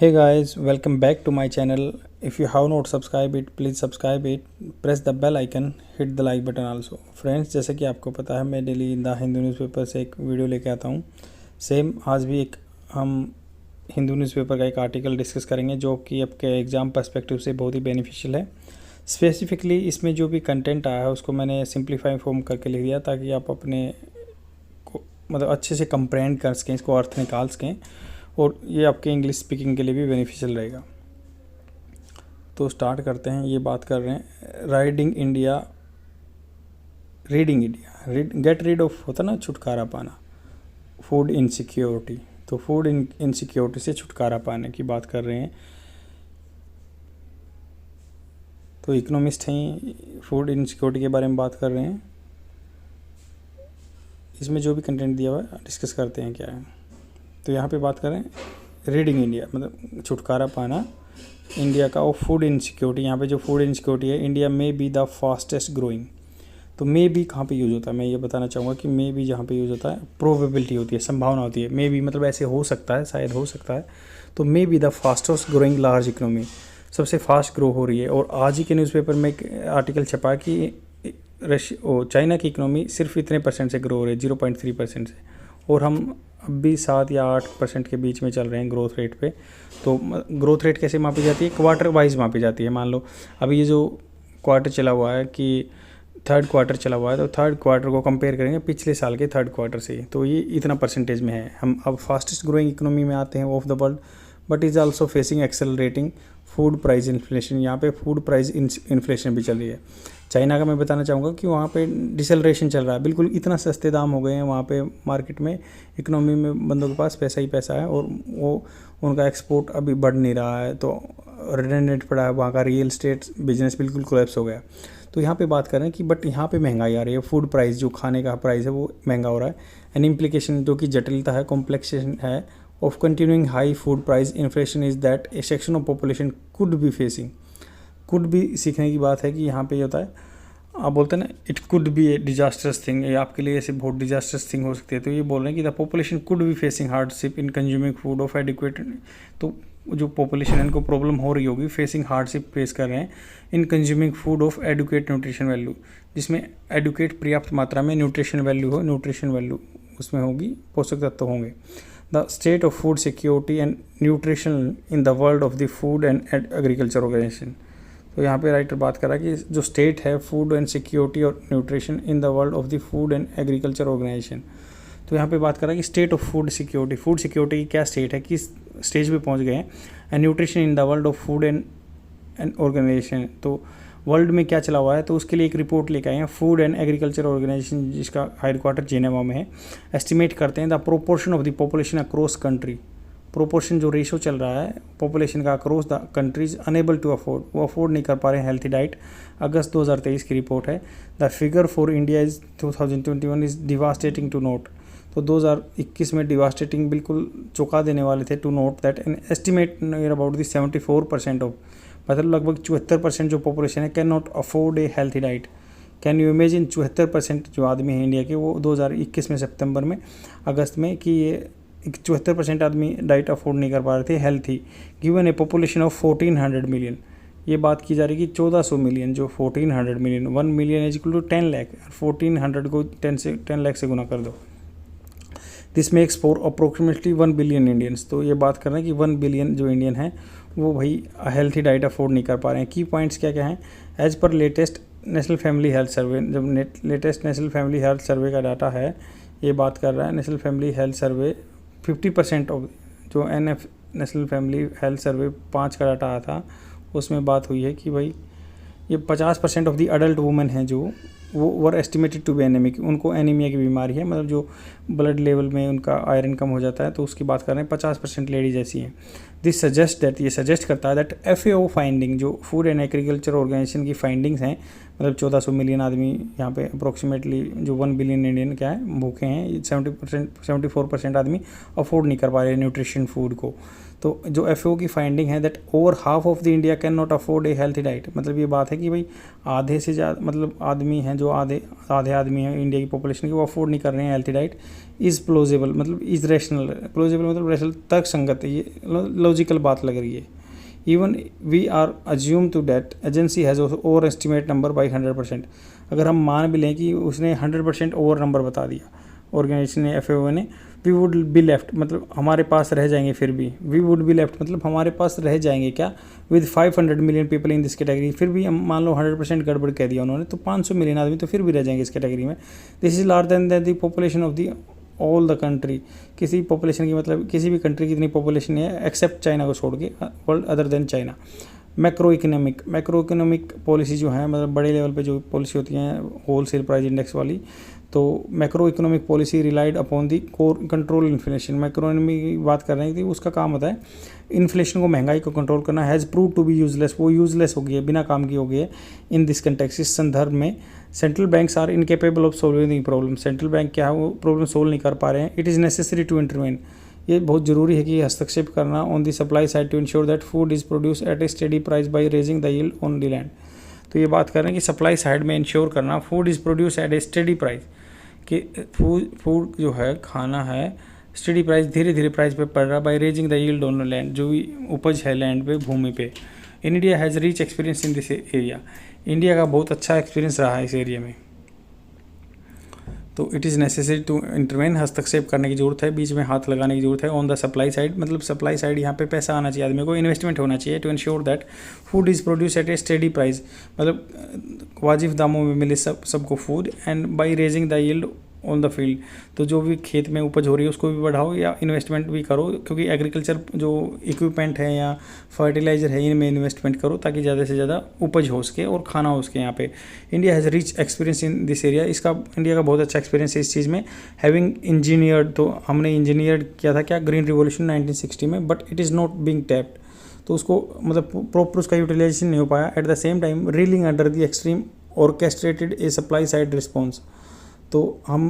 Hey guys, welcome back to my channel. If you have not subscribed it, please subscribe it. Press the bell icon, hit the like button also. Friends, जैसे कि आपको पता है मैं daily the Hindu newspaper से एक video लेके आता हूँ। सेम आज भी हम हिंदू न्यूज़पेपर का एक आर्टिकल डिस्कस करेंगे जो कि आपके एग्ज़ाम पर्सपेक्टिव से बहुत ही बेनिफिशियल है। स्पेसिफिकली इसमें जो भी कंटेंट आया है उसको मैंने सिंप्लीफाई फॉर्म करके लिख दिया ताकि आप अपने को मतलब अच्छे से कंप्रेंड कर सकें, इसको अर्थ निकाल सकें और ये आपके इंग्लिश स्पीकिंग के लिए भी बेनिफिशियल रहेगा। तो स्टार्ट करते हैं। ये बात कर रहे हैं reading India, get rid of होता ना छुटकारा पाना, फूड इनसिक्योरिटी। तो फूड इनसिक्योरिटी से छुटकारा पाने की बात कर रहे हैं। तो इकोनॉमिस्ट हैं, फूड इनसिक्योरिटी के बारे में बात कर रहे हैं। इसमें जो भी कंटेंट दिया हुआ है डिस्कस करते हैं क्या है। तो यहाँ पे बात करें रीडिंग इंडिया मतलब छुटकारा पाना इंडिया का और फूड इनसिक्योरिटी। यहाँ पे जो फूड इनसिक्योरिटी है, इंडिया में बी द फास्टेस्ट ग्रोइंग। तो मे बी कहाँ पे यूज़ होता है, मैं ये बताना चाहूँगा कि मे बी जहाँ पे यूज़ होता है प्रोबेबिलिटी होती है, संभावना होती है। मे बी मतलब ऐसे हो सकता है, शायद हो सकता है। तो may be the fastest growing large economy, सबसे फास्ट ग्रो हो रही है। और आज ही के न्यूज़पेपर में एक आर्टिकल छपा कि चाइना की इकोनॉमी सिर्फ इतने परसेंट से ग्रो हो रही है, 0.3% से, और हम अब भी 7 या 8% के बीच में चल रहे हैं ग्रोथ रेट पे। तो ग्रोथ रेट कैसे मापी जाती है? क्वार्टर वाइज मापी जाती है। मान लो अभी ये जो क्वार्टर चला हुआ है कि थर्ड क्वार्टर चला हुआ है, तो थर्ड क्वार्टर को कंपेयर करेंगे पिछले साल के थर्ड क्वार्टर से, तो ये इतना परसेंटेज में है। हम अब फास्टेस्ट ग्रोइंग इकोनॉमी में आते हैं of the world, but is also facing accelerating food price inflation. यहाँ पे फूड प्राइस इन्फ्लेशन भी चल रही है। चाइना का मैं बताना चाहूँगा कि वहाँ पे डिसलरेशन चल रहा है, बिल्कुल इतना सस्ते दाम हो गए हैं वहाँ पे मार्केट में। इकोनॉमी में बंदों के पास पैसा ही पैसा है और वो उनका एक्सपोर्ट अभी बढ़ नहीं रहा है, तो रिडेंडेंट पड़ा है। वहाँ का रियल एस्टेट बिजनेस बिल्कुल कोलैप्स हो गया। तो यहाँ पे बात कर रहे हैं कि बट यहाँ पे महंगाई आ रही है, फूड प्राइस जो खाने का प्राइस है वो महंगा हो रहा है। एन इम्प्लीकेशन जो कि जटिलता है, कॉम्प्लेक्सेशन है of continuing high food price inflation is that a section of population could be facing, could be सीखने की बात है कि यहाँ पे ये होता है, आप बोलते हैं ना it could be A disasters thing, ये आपके लिए ऐसे बहुत डिजास्टर्स थिंग हो सकती है। तो ये बोल रहे हैं कि the population could be facing hardship in consuming food of adequate. तो जो पॉपुलेशन है इनको प्रॉब्लम हो रही होगी, फेसिंग हार्डशिप फेस कर रहे हैं in consuming food of adequate nutrition value, जिसमें एडुकेट पर्याप्त मात्रा में न्यूट्रिशन वैल्यू हो, न्यूट्रिशन वैल्यू उसमें होगी, पोषक तत्व होंगे। The state of food security and nutrition in the world of the food and agriculture organization। तो यहाँ पे राइटर बात कर रहा है कि जो स्टेट है फूड एंड सिक्योरिटी और nutrition in the world of the food and agriculture organisation. तो यहाँ पे बात कर रहा है कि state of food security, food security की क्या स्टेट है, किस स्टेज पे पहुँच गए हैं, and nutrition in the world of food and organisation. तो वर्ल्ड में क्या चला हुआ है, तो उसके लिए एक रिपोर्ट लेकर आए हैं फूड एंड एग्रीकल्चर ऑर्गेनाइजेशन, जिसका हेडक्वार्टर जेनेवा में है। एस्टिमेट करते हैं the proportion of the population across country, proportion जो रेशो चल रहा है पॉपुलेशन का across the countries unable to afford, वो अफोर्ड नहीं कर पा रहे हैं हेल्थी डाइट। अगस्त 2023 की रिपोर्ट है। The figure for India is 2021 is devastating to note. तो 2021 में डिवास्टेटिंग बिल्कुल चौंका देने वाले थे। To note that an estimate near about the 74% of, मतलब लगभग 74% जो पॉपुलेशन है can not afford a healthy diet. Can you imagine 74% जो आदमी है इंडिया के, वो 2021 में सितंबर में अगस्त में कि ये 74% आदमी डाइट अफोर्ड नहीं कर पा रहे थे healthy, given A population of 1400 million. ये बात की जा रही है कि 1400 मिलियन, जो 1400 million, 1 million is equal to 10 lakh, 1400 को 10 लाख से गुना कर दो। This makes for approximately 1 billion Indians. तो ये बात कर रहे हैं कि 1 बिलियन जो इंडियन है वो भाई हेल्थी डाइट अफोर्ड नहीं कर पा रहे हैं। की पॉइंट्स क्या क्या हैं? As per latest national family health survey, जब latest national family health survey का डाटा है, ये बात कर रहा है national family health survey 50% of जो NF national family health survey 5 का डाटा आया था, उसमें बात हुई है कि भाई ये 50% ऑफ दी अडल्ट वुमेन हैं जो वो वर एस्टिमेटेड टू बी एनीमिक, उनको एनीमिया की बीमारी है, मतलब जो ब्लड लेवल में उनका आयरन कम हो जाता है। तो उसकी बात कर रहे हैं 50% लेडीज ऐसी हैं। दिस सजेस्ट दैट, ये सजेस्ट करता है दैट FAO फाइंडिंग, जो फूड एंड एग्रीकल्चर ऑर्गेनाइजेशन की फाइंडिंग्स हैं, मतलब 1400 मिलियन आदमी यहाँ पे अप्रोक्सीमेटली जो 1 बिलियन इंडियन क्या है भूखे हैं, 74% आदमी अफोर्ड नहीं कर पा रहे न्यूट्रिशन फूड को। तो जो FAO की फाइंडिंग है that over half of the India can not afford a healthy diet, मतलब ये बात है कि भाई आधे से ज़्यादा मतलब आदमी हैं जो आधे आदमी हैं इंडिया की पॉपुलेशन की, वो अफोर्ड नहीं कर रहे हैं हेल्थी डाइट। इज़ प्लोजेबल मतलब इज़ रैशनल, प्लोजेबल मतलब रैशनल तर्क संगत है, ये लॉजिकल बात लग रही है। Even we are assume to that agency has over estimate number by 100%, अगर हम मान भी लें कि उसने 100% ओवर नंबर बता दिया ऑर्गेनाइजेशन ने, FAO ने, वी वुड बी लेफ्ट मतलब हमारे पास रह जाएंगे, फिर भी वी वुड बी लेफ्ट मतलब हमारे पास रह जाएंगे क्या, with 500 million people in this category. फिर भी हम मान लो 100% गड़बड़ कह दिया उन्होंने, तो 500 मिलियन आदमी तो फिर भी रह जाएंगे इस कैटेगरी में। This is larger than the population of the all the country, किसी पॉपुलेशन की मतलब किसी भी कंट्री की इतनी पॉपुलेशन नहीं है एक्सेप्ट चाइना को छोड़ के, world other than China. Macro economic policy जो है मतलब बड़े लेवल पे जो पॉलिसी होती हैं होल सेल प्राइस इंडेक्स वाली, तो macro economic policy relied upon the core control inflation. Macro economy की बात कर रहे हैं कि उसका काम होता है इन्फ्लेशन को, महंगाई को कंट्रोल करना। Has prove to be useless, वो यूजलेस हो गई है, बिना काम की हो गई है। इन दिस कंटेक्स्ट, इस संदर्भ में central banks are incapable of solving the problem, central bank क्या है वो प्रॉब्लम सोल्व नहीं कर पा रहे हैं। It is necessary to intervene, ये बहुत ज़रूरी है कि हस्तक्षेप करना on the supply side to ensure that food is produce at a steady price by raising the yield on the land. तो ये बात कर रहे हैं कि सप्लाई साइड में इंश्योर करना food is produce at a steady price, कि फूड जो है खाना है स्टेडी प्राइस, धीरे धीरे प्राइस पे पड़ रहा है, by raising the yield on land, जो भी उपज है लैंड पे, भूमि पे। India has reach experience in this area, India का बहुत अच्छा एक्सपीरियंस रहा है इस एरिया में। तो it is necessary to intervene, हस्तक्षेप करने की जरूरत है, बीच में हाथ लगाने की जरूरत है। ऑन द सप्लाई साइड मतलब सप्लाई साइड यहाँ पे पैसा आना चाहिए, आदमी को इन्वेस्टमेंट होना चाहिए to ensure that food is produce at a steady price, मतलब वाजिब दामों में मिले सबको food, and by raising the yield on the field. तो जो भी खेत में उपज हो रही है उसको भी बढ़ाओ या इन्वेस्टमेंट भी करो, क्योंकि एग्रीकल्चर जो इक्विपमेंट है या फर्टिलाइजर है इनमें इन्वेस्टमेंट करो ताकि ज़्यादा से ज़्यादा उपज हो सके और खाना हो सके। यहाँ पे India has rich experience in this area, इसका इंडिया का बहुत अच्छा एक्सपीरियंस है इस चीज़ में। हैविंग इंजीनियर्ड, तो हमने इंजीनियर्ड किया था क्या ग्रीन रिवॉल्यूशन 1960 में, but it is not being tapped, तो उसको मतलब प्रॉपर उसका यूटिलाइजेशन नहीं हो पाया। At the same time reeling under the extreme orchestrated a supply side response, तो हम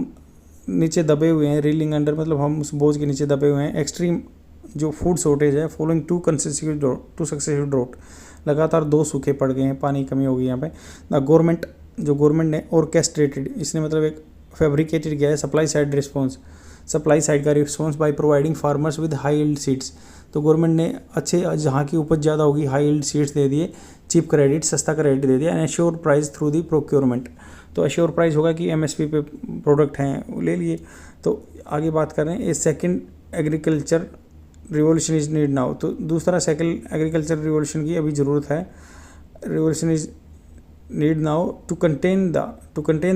नीचे दबे हुए हैं, रीलिंग अंडर मतलब हम उस बोझ के नीचे दबे हुए हैं। एक्सट्रीम जो फूड शॉर्टेज है फॉलोइंग टू सक्सेसिव ड्रॉट, लगातार 2 सूखे पड़ गए हैं, पानी कमी हो गई यहाँ पे। द गवर्नमेंट ने ऑर्केस्ट्रेटेड, इसने मतलब एक फैब्रिकेटेड किया है supply side response, supply side का response by providing farmers with high yield seeds. तो गवर्नमेंट ने अच्छे जहाँ की उपज ज़्यादा होगी हाई यील्ड सीड्स दे दिए, चीप क्रेडिट, सस्ता क्रेडिट दे दिया, and assure price through the procurement. तो एश्योर प्राइस होगा कि MSP पे प्रोडक्ट हैं वो ले लिए। तो आगे बात कर रहे हैं a second agriculture revolution is need now, तो दूसरा सेकेंड एग्रीकल्चर रिवॉल्यूशन की अभी ज़रूरत है। Revolution is need now to contain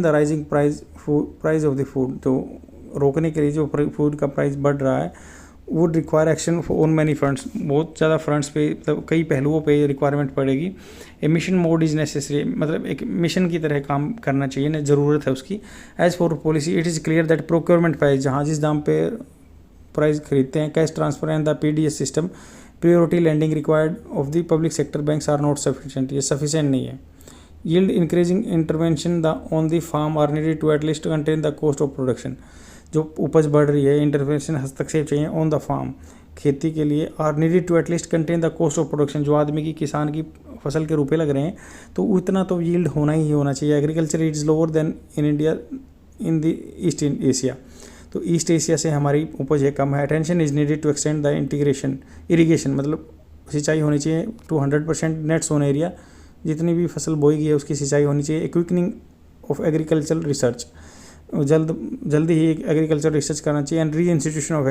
the rising price of the food, तो रोकने के लिए जो फूड का प्राइस बढ़ रहा है would require action on many fronts, बहुत ज़्यादा फ्रंट्स पे मतलब कई पहलुओं पे रिक्वायरमेंट पड़ेगी। ए मिशन मोड इज़ नेसेसरी, मतलब एक मिशन की तरह काम करना चाहिए ना, ज़रूरत है उसकी। As for policy it is clear that procurement price, जहाँ जिस दाम पे प्राइस खरीदते हैं, cash transfer and the PDS system, priority lending required of the public sector banks are not sufficient, ये सफिशिएंट नहीं है। Yield increasing intervention the on the farm are needed to at least contain the cost of production, जो उपज बढ़ रही है intervention हस्तक्षेप चाहिए ऑन द फार्म, खेती के लिए, are needed to at least contain the cost of production, जो आदमी की किसान की फसल के रुपए लग रहे हैं तो उतना तो यील्ड होना ही होना चाहिए। Agriculture is lower than in India in the East Asia, तो ईस्ट एशिया से हमारी उपज है कम है। Attention is needed to extend the irrigation, मतलब सिंचाई होनी चाहिए टू 100% नेट सोन एरिया, जितनी भी फसल बोई गई है उसकी सिंचाई होनी चाहिए। इक्विकनिंग ऑफ एग्रीकल्चर रिसर्च, जल्दी ही एग्रीकल्चर रिसर्च करना चाहिए। And re institution of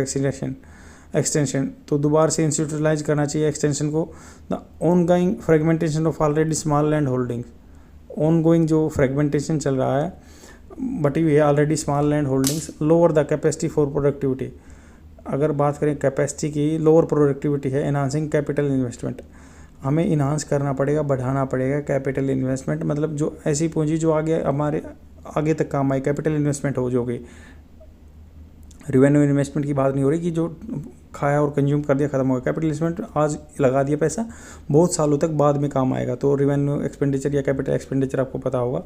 extension, तो दोबारा से इंस्टीट्यूशनलाइज करना चाहिए एक्सटेंशन को। The ongoing fragmentation of already small land holdings, ongoing जो फ्रेगमेंटेशन चल रहा है बटी हुई है already small land holdings, lower the capacity for productivity, अगर बात करें कैपेसिटी की, लोअर प्रोडक्टिविटी है। एनहांसिंग कैपिटल इन्वेस्टमेंट, हमें इन्हांस करना पड़ेगा, बढ़ाना पड़ेगा कैपिटल इन्वेस्टमेंट, मतलब जो ऐसी पूंजी जो आगे तक काम आए, कैपिटल इन्वेस्टमेंट हो जो कि रेवेन्यू इन्वेस्टमेंट की बात नहीं हो रही कि जो खाया और कंज्यूम कर दिया खत्म हो गया। कैपिटल इन्वेस्टमेंट आज लगा दिया पैसा, बहुत सालों तक बाद में काम आएगा, तो रेवेन्यू एक्सपेंडिचर या कैपिटल एक्सपेंडिचर आपको पता होगा।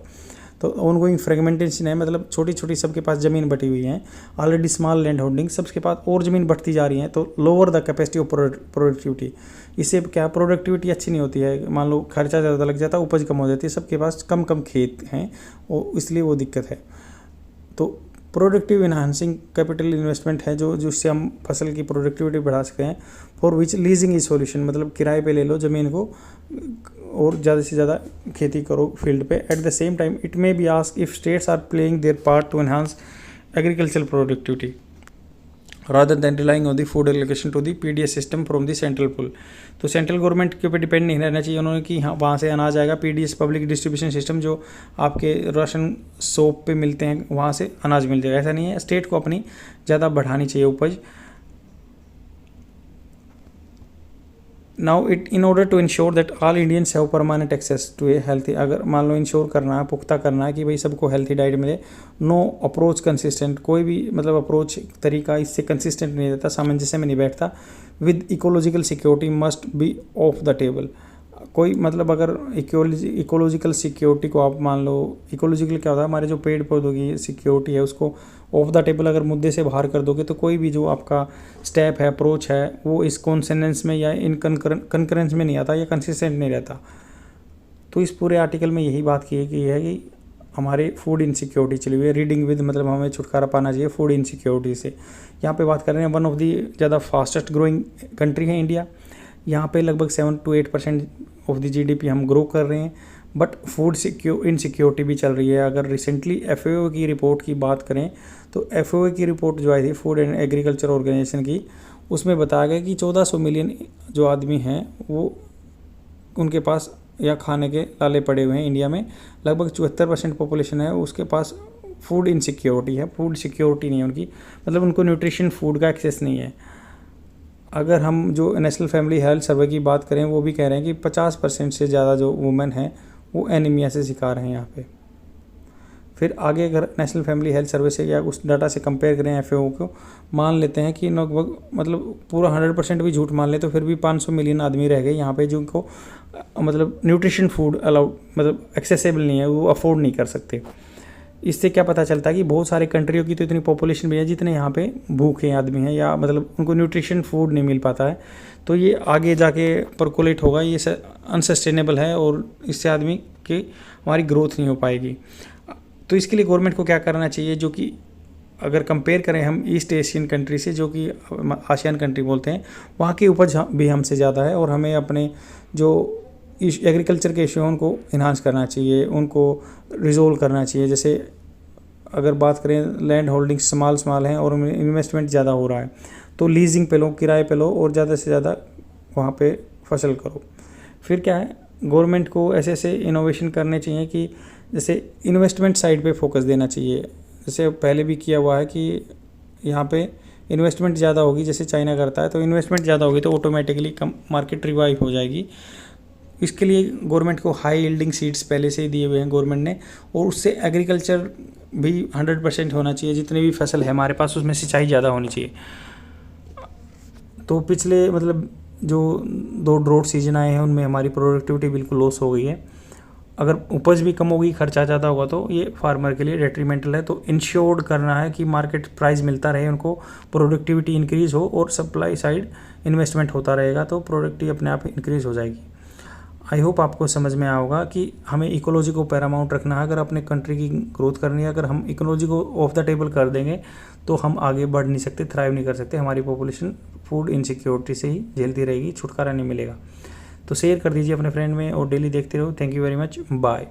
तो ऑनगोइंग फ्रेगमेंटेशन है, मतलब छोटी छोटी सबके पास ज़मीन बटी हुई है, ऑलरेडी स्मॉल लैंड होल्डिंग, सबके पास और ज़मीन बढ़ती जा रही है, तो lower the capacity of productivity. इससे क्या प्रोडक्टिविटी अच्छी नहीं होती है, मान लो खर्चा ज़्यादा लग जाता है, उपज कम हो जाती है, सबके पास कम कम खेत हैं और इसलिए वो दिक्कत है। तो प्रोडक्टिव इन्हांसिंग कैपिटल इन्वेस्टमेंट है जो जिससे हम फसल की प्रोडक्टिविटी बढ़ा सकते हैं। For which leasing is solution, मतलब किराए पे ले लो ज़मीन को और ज़्यादा से ज़्यादा खेती करो फील्ड पे। At the same time it may be ask if states are playing their part to enhance agricultural productivity rather than relying on the food allocation to the PDS system from the central pool। तो central government के ऊपर depend नहीं रहना चाहिए उन्होंने कि हाँ वहाँ से अनाज आएगा, PDS पब्लिक डिस्ट्रीब्यूशन सिस्टम जो आपके राशन शॉप पे मिलते हैं वहाँ से अनाज मिल जाएगा, ऐसा नहीं है। स्टेट को अपनी ज़्यादा बढ़ानी चाहिए उपज। Now in order to ensure that all Indians have permanent access to a healthy, अगर मान लो इंश्योर करना है, पुख्ता करना है कि भाई सबको हेल्थी डाइट मिले, नो अप्रोच कंसिस्टेंट, कोई भी मतलब अप्रोच तरीका इससे कंसिस्टेंट नहीं रहता, सामंजस्य में नहीं बैठता। With ecological security must be of the table, कोई मतलब अगर इकोलॉजिकल सिक्योरिटी को आप मान लो, इकोलॉजिकल क्या होता है, हमारे जो पेड़ पौधों की सिक्योरिटी है उसको ऑफ द टेबल अगर मुद्दे से बाहर कर दोगे तो कोई भी जो आपका स्टेप है, अप्रोच है, वो इस कॉन्सेंडेंस में या इन कंकरेंस में नहीं आता या कंसिस्टेंट नहीं रहता। तो इस पूरे आर्टिकल में यही बात की है कि हमारे फूड इनसिक्योरिटी चली हुई है। रीडिंग विद मतलब हमें छुटकारा पाना चाहिए फूड इनसिक्योरिटी से। यहाँ पे बात कर रहे हैं वन ऑफ दी ज़्यादा फास्टेस्ट ग्रोइंग कंट्री है इंडिया, यहाँ पे लगभग 7 to 8% ऑफ द GDP हम ग्रो कर रहे हैं, बट फूड इनसिक्योरिटी भी चल रही है। अगर रिसेंटली FAO की रिपोर्ट की बात करें तो FAO की रिपोर्ट जो आई थी फूड एंड एग्रीकल्चर ऑर्गेनाइजेशन की, उसमें बताया गया कि 1400 मिलियन जो आदमी हैं वो उनके पास या खाने के लाले पड़े हुए हैं इंडिया में। लगभग 74% पॉपुलेशन है उसके पास फूड इनसिक्योरिटी है, फूड सिक्योरिटी नहीं है उनकी, मतलब उनको न्यूट्रिशन फूड का एक्सेस नहीं है। अगर हम जो नेशनल फैमिली हेल्थ सर्वे की बात करें वो भी कह रहे हैं कि 50% से ज़्यादा जो वुमेन हैं वो एनीमिया से शिकार हैं यहाँ पे। फिर आगे अगर नेशनल फैमिली हेल्थ सर्वे से या उस डाटा से कंपेयर करें FAO को, मान लेते हैं कि लगभग मतलब पूरा 100% भी झूठ मान ले तो फिर भी 500 मिलियन आदमी रह गए यहाँ पे जिनको मतलब न्यूट्रिशन फूड अलाउड मतलब एक्सेसिबल नहीं है, वो अफोर्ड नहीं कर सकते। इससे क्या पता चलता है कि बहुत सारी कंट्रियों की तो इतनी पॉपुलेशन भी है जितने यहाँ पे भूखे आदमी हैं या मतलब उनको न्यूट्रिशन फूड नहीं मिल पाता है। तो ये आगे जाके परकोलेट होगा, ये अनसस्टेनेबल है और इससे आदमी की हमारी ग्रोथ नहीं हो पाएगी। तो इसके लिए गवर्नमेंट को क्या करना चाहिए, जो कि अगर कंपेयर करें हम ईस्ट एशियन कंट्री से जो कि आसियान कंट्री बोलते हैं, वहाँ की उपज भी हमसे ज़्यादा है और हमें अपने जो एग्रीकल्चर के इशू हैं उनको इन्हांस करना चाहिए, उनको रिजोल्व करना चाहिए। जैसे अगर बात करें लैंड होल्डिंग स्मॉल हैं और उनमें इन्वेस्टमेंट ज़्यादा हो रहा है तो लीजिंग पे लो, किराए पे लो और ज़्यादा से ज़्यादा वहाँ पे फसल करो। फिर क्या है, गवर्नमेंट को ऐसे ऐसे इनोवेशन करने चाहिए कि जैसे इन्वेस्टमेंट साइड पे फोकस देना चाहिए। जैसे पहले भी किया हुआ है कि यहाँ पे इन्वेस्टमेंट ज़्यादा होगी, जैसे चाइना करता है, तो इन्वेस्टमेंट ज़्यादा होगी तो ऑटोमेटिकली कम मार्केट रिवाइव हो जाएगी। इसके लिए गवर्नमेंट को हाई यील्डिंग सीड्स पहले से ही दिए हुए हैं गवर्नमेंट ने, और उससे एग्रीकल्चर भी 100% होना चाहिए। जितनी भी फसल है हमारे पास उसमें सिंचाई ज़्यादा होनी चाहिए। तो पिछले मतलब जो 2 ड्रॉट सीजन आए हैं उनमें हमारी प्रोडक्टिविटी बिल्कुल लॉस हो गई है। अगर उपज भी कम होगी, खर्चा ज़्यादा होगा तो ये फार्मर के लिए डेट्रीमेंटल है। तो इंश्योर्ड करना है कि मार्केट प्राइस मिलता रहे, उनको प्रोडक्टिविटी इंक्रीज़ हो और सप्लाई साइड इन्वेस्टमेंट होता रहेगा तो प्रोडक्टिविटी अपने आप इंक्रीज़ हो जाएगी। आई होप आपको समझ में आया होगा कि हमें इकोलॉजी को पैरामाउंट रखना है अगर अपने कंट्री की ग्रोथ करनी है। अगर हम इकोलॉजी को ऑफ द टेबल कर देंगे तो हम आगे बढ़ नहीं सकते, थ्राइव नहीं कर सकते। हमारी पॉपुलेशन फूड इनसिक्योरिटी से ही झेलती रहेगी, छुटकारा नहीं मिलेगा। तो शेयर कर दीजिए अपने फ्रेंड में और डेली देखते रहो। Thank you very much, bye.